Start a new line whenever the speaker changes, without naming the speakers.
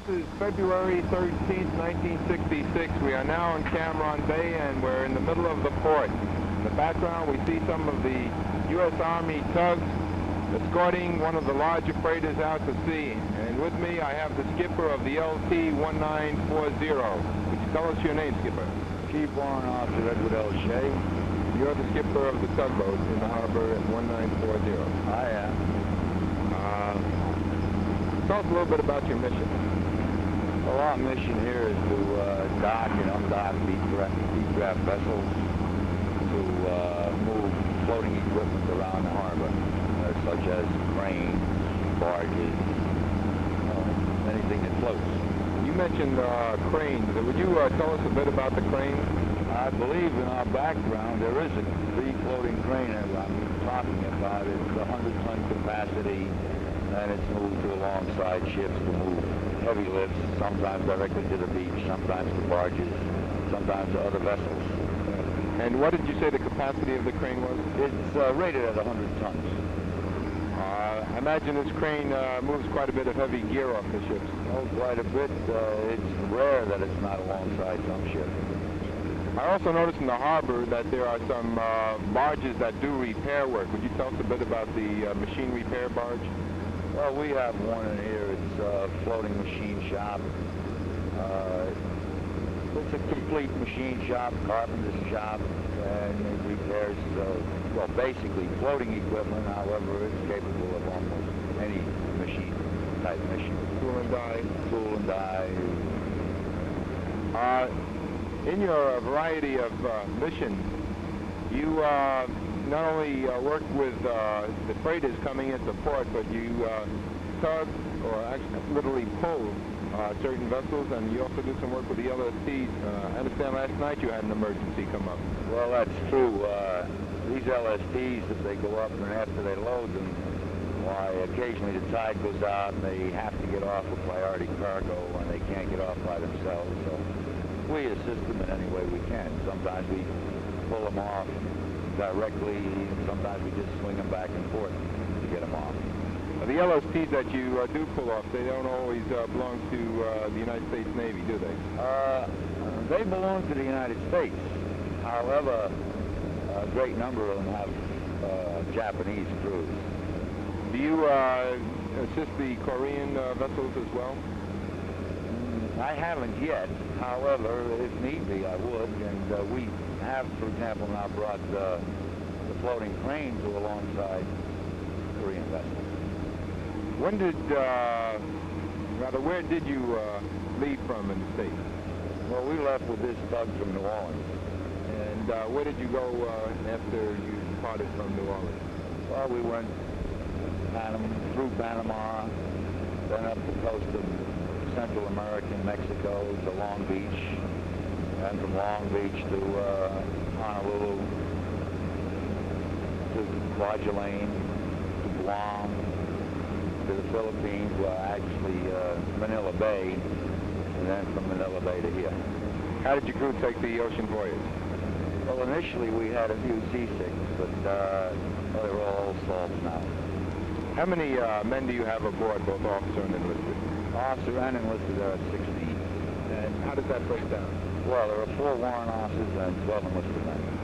is February 13th, 1966. We are now in Ranh Bay, and we're in the middle of the port. In the background, we see some of the U.S. Army tugs escorting one of the larger freighters out to sea. And with me, I have the skipper of the LT-1940. Would you tell us your name, skipper?
Chief Warrant Officer Edward L. Shea.
You're the skipper of the tugboat in the harbor at 1940.
I am.
Tell us a little bit about your mission.
Well, our mission here is to dock and undock deep draft vessels, to move floating equipment around the harbor, such as cranes, barges, anything that floats.
You mentioned cranes. Would you tell us a bit about the cranes?
I believe in our background there is a free-floating crane that I'm talking about. It's 100-ton capacity, and it's moved to alongside ships to move heavy lifts, sometimes directly to the beach, sometimes to barges, sometimes to other vessels.
And what did you say the capacity of the crane was?
It's rated at 100 tons.
I imagine this crane moves quite a bit of heavy gear off the ships.
Oh, quite a bit. It's rare that it's not alongside some ship.
I also noticed in the harbor that there are some barges that do repair work. Would you tell us a bit about the machine repair barge?
Well, we have one in here. It's a floating machine shop. It's a complete machine shop, carpenter's shop, and it repairs, well, basically floating equipment. However, it's capable of almost any type machine.
Tool and die.
Tool and die.
In your variety of missions, you not only work with the freighters coming into port, but you tug or actually literally pull certain vessels, and you also do some work with the LSTs. I understand last night you had an emergency come up.
Well, that's true. These LSTs, if they go up and after they load them, why, occasionally the tide goes out and they have to get off with priority cargo and they can't get off by themselves. So we assist them in any way we can. Sometimes we pull them off directly, sometimes we just swing them back and forth to get them off.
The LSTs that you do pull off, they don't always belong to the United States Navy, do they?
They belong to the United States. However, a great number of them have Japanese crews.
Do you assist the Korean vessels as well?
I haven't yet. However, if need be, I would. And we have, for example, now brought the floating crane to alongside Korean vessels.
When did, rather, where did you leave from in the States?
Well, we left with this tug from New Orleans.
And where did you go after you departed from New Orleans?
Well, we went through Panama, then up the coast of Central America, Mexico, to Long Beach, and from Long Beach to Honolulu, to Kwajalein, to Guam, to the Philippines, well, actually Manila Bay, and then from Manila Bay to here.
How did your crew take the ocean voyage?
Well, initially we had a few seasicks, but they're all salts now.
How many men do you have aboard, both officer and enlisted?
Officer and enlisted, there are 16.
And how does that break down?
Well, there are 4 warrant officers and 12 enlisted men.